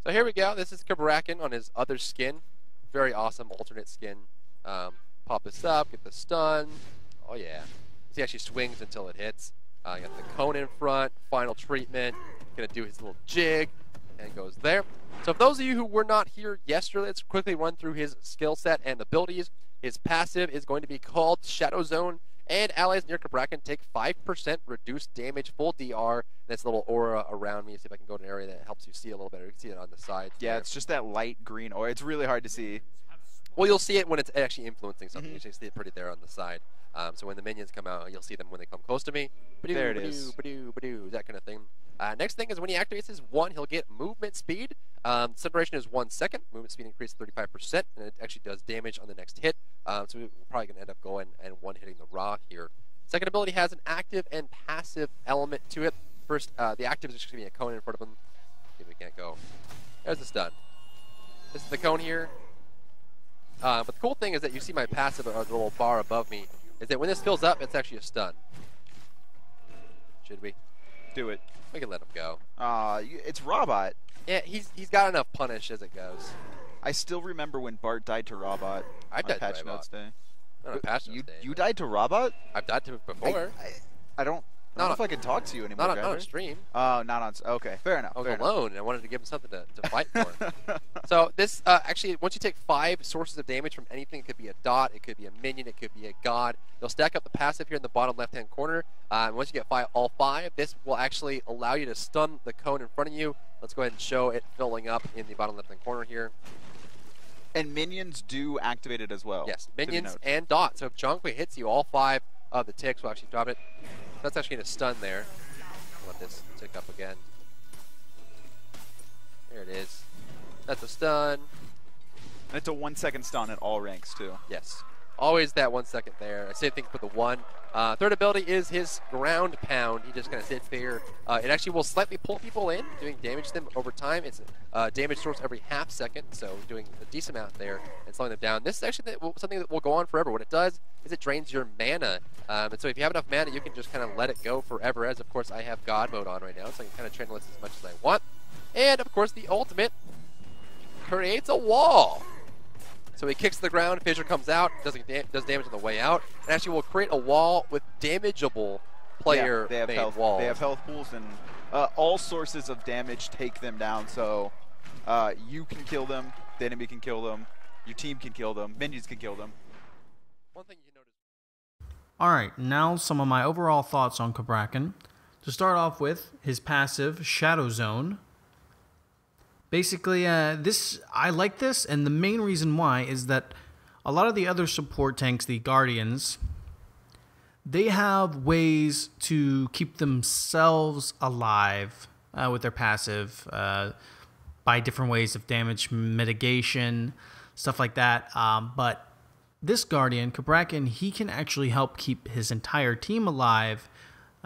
So here we go. This is Cabrakan on his other skin. Very awesome alternate skin. Pop this up, get the stun. Oh yeah. He actually swings until it hits. Got the cone in front, final treatment. Gonna do his little jig, and goes there. So for those of you who were not here yesterday, let's quickly run through his skill set and abilities. His passive is going to be called Shadow Zone, and allies near Cabrakan take 5% reduced damage, full DR. This little aura around me. See if I can go to an area that helps you see a little better. You can see it on the side. Yeah, there. it's just that light green aura. It's really hard to see. Well, you'll see it when it's actually influencing something. You see it pretty there on the side. So when the minions come out, you'll see them when they come close to me. There it is. That kind of thing. Next thing is when he activates his 1, he'll get movement speed. Separation is 1 second. Movement speed increased 35%, and it actually does damage on the next hit. So we're probably going to end up going and one-hitting the Raw here. Second ability has an active and passive element to it. First, the active is just going to be a cone in front of him. See if we can't go. There's the stun. This is the cone here. But the cool thing is that you see my passive, the little bar above me, is that when this fills up, it's actually a stun. Should we? Do it. We can let him go. It's Robot. Yeah, he's got enough punish as it goes. I still remember when Bart died to Robot. I died to Patch Robot. Notes Day. Not on Patch Notes Day, You but died to Robot? I've died to it before. I don't know if I can talk to you anymore. Not on stream. Oh, not on. Okay, fair enough. I was fair alone, and I wanted to give him something to fight for. So this, actually, once you take 5 sources of damage from anything, it could be a dot, it could be a minion, it could be a god. You'll stack up the passive here in the bottom left-hand corner. Once you get all 5, this will actually allow you to stun the cone in front of you. Let's go ahead and show it filling up in the bottom left-hand corner here. And minions do activate it as well. Yes, minions and dot. So if Jonquil hits you, all 5 of the ticks will actually drop it. That's actually going to stun there. Let this tick up again. There it is. That's a stun. And it's a 1 second stun at all ranks too. Yes. Always that 1 second there. Same thing for the 1. Third ability is his ground pound. He just kind of sits there. It actually will slightly pull people in, doing damage to them over time. It's a damage source every half second, so doing a decent amount there and slowing them down. This is actually something that will go on forever. What it does is it drains your mana. And so if you have enough mana, you can just kind of let it go forever, as of course I have God mode on right now, so I can kind of channel this as much as I want. And of course the ultimate creates a wall. So he kicks the ground, Fissure comes out, does damage on the way out, and actually will create a wall with damageable player-made walls. They have health pools, and all sources of damage take them down. So you can kill them, the enemy can kill them, your team can kill them, minions can kill them. One thing you notice. Alright, now some of my overall thoughts on Cabrakan. To start off with, his passive, Shadow Zone. Basically, I like this, and the main reason why is that a lot of the other support tanks, the Guardians, they have ways to keep themselves alive with their passive by different ways of damage mitigation, stuff like that. But this Guardian, Cabrakan, he can actually help keep his entire team alive,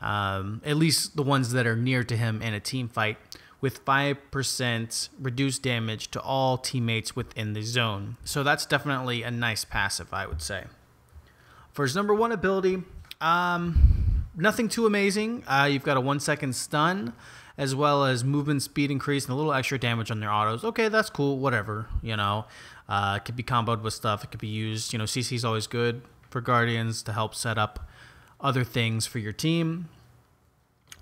at least the ones that are near to him in a team fight, with 5% reduced damage to all teammates within the zone. So that's definitely a nice passive, I would say. For his number 1 ability, nothing too amazing. You've got a 1 second stun, as well as movement speed increase and a little extra damage on their autos. Okay, that's cool, whatever, you know. It could be comboed with stuff, it could be used, you know, CC is always good for Guardians to help set up other things for your team.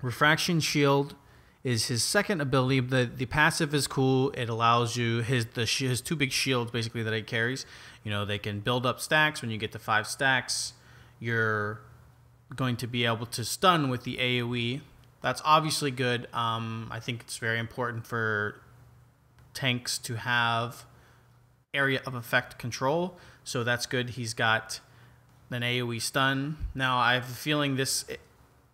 Refraction Shield is his second ability. The passive is cool. It allows you his 2 big shields basically that he carries. You know, they can build up stacks. When you get to 5 stacks, you're going to be able to stun with the AoE. That's obviously good. I think it's very important for tanks to have area of effect control. So that's good. He's got an AoE stun. Now I have a feeling this.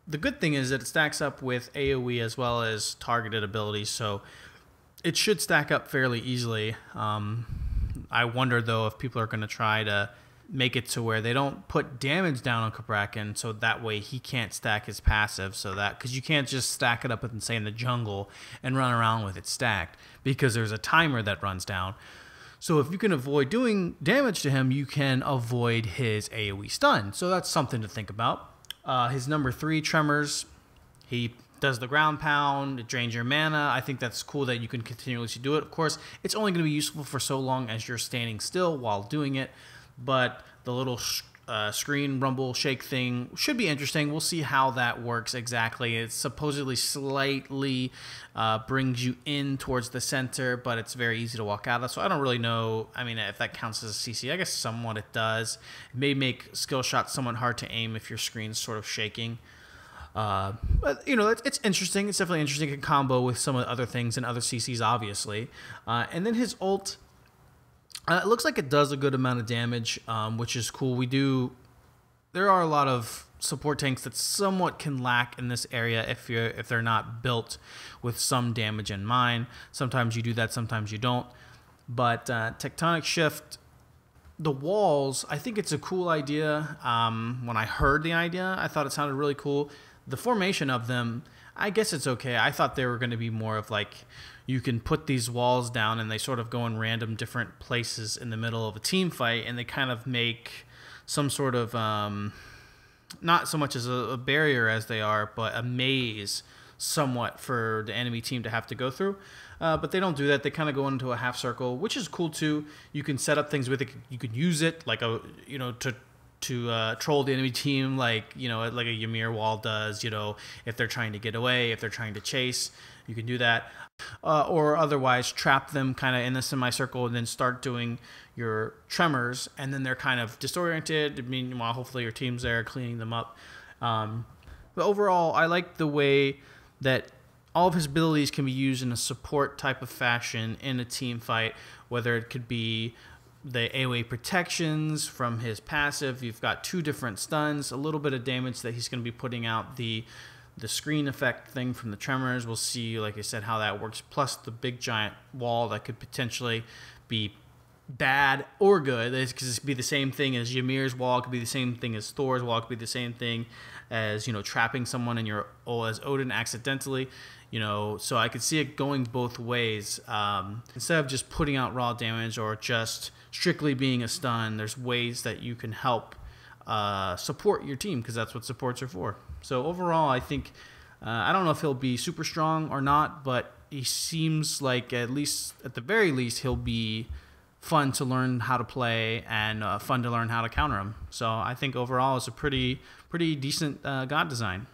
The good thing is that it stacks up with AoE as well as targeted abilities, so it should stack up fairly easily. I wonder, though, if people are going to try to make it to where they don't put damage down on Cabrakan, so that way he can't stack his passive, so that because you can't just stack it up and say in the jungle and run around with it stacked, because there's a timer that runs down. So if you can avoid doing damage to him, you can avoid his AoE stun. So that's something to think about. His number 3, Tremors, he does the ground pound, it drains your mana. I think that's cool that you can continuously do it. Of course, it's only going to be useful for so long as you're standing still while doing it, but the little screen rumble shake thing should be interesting. We'll see how that works exactly. It supposedly slightly brings you in towards the center, but it's very easy to walk out of. So I don't really know. I mean, if that counts as a CC, I guess somewhat it does. It may make skill shots somewhat hard to aim if your screen's sort of shaking. But, you know, it's interesting. It's definitely interesting in combo with some of the other things and other CCs, obviously. And then his ult, it looks like it does a good amount of damage, which is cool. There are a lot of support tanks that somewhat can lack in this area if they're not built with some damage in mind. Sometimes you do that, sometimes you don't. But Tectonic Shift, the walls, I think it's a cool idea. When I heard the idea, I thought it sounded really cool. The formation of them, I guess it's okay. I thought they were going to be more of like, you can put these walls down and they sort of go in random different places in the middle of a team fight, and they kind of make some sort of, not so much as a barrier as they are, but a maze somewhat for the enemy team to have to go through. But they don't do that. They kind of go into a half circle, which is cool too. You can set up things with it. You could use it like to troll the enemy team, like a Ymir wall does. If they're trying to get away, if they're trying to chase, you can do that. Or otherwise trap them kind of in the semicircle and then start doing your tremors, and then they're kind of disoriented. Meanwhile, hopefully your team's there cleaning them up. But overall, I like the way that all of his abilities can be used in a support type of fashion in a team fight, whether it could be the AoE protections from his passive. You've got 2 different stuns, a little bit of damage that he's going to be putting out, the screen effect thing from the Tremors. We'll see, like I said, how that works, plus the big giant wall that could potentially be bad or good. It could be the same thing as Ymir's wall, it could be the same thing as Thor's wall, it could be the same thing as trapping someone in your as Odin accidentally. So I could see it going both ways. Instead of just putting out raw damage or just strictly being a stun, there's ways that you can help support your team, because that's what supports are for. So overall, I think, I don't know if he'll be super strong or not, but he seems like at the very least, he'll be fun to learn how to play and fun to learn how to counter him. So I think overall it's a pretty decent god design.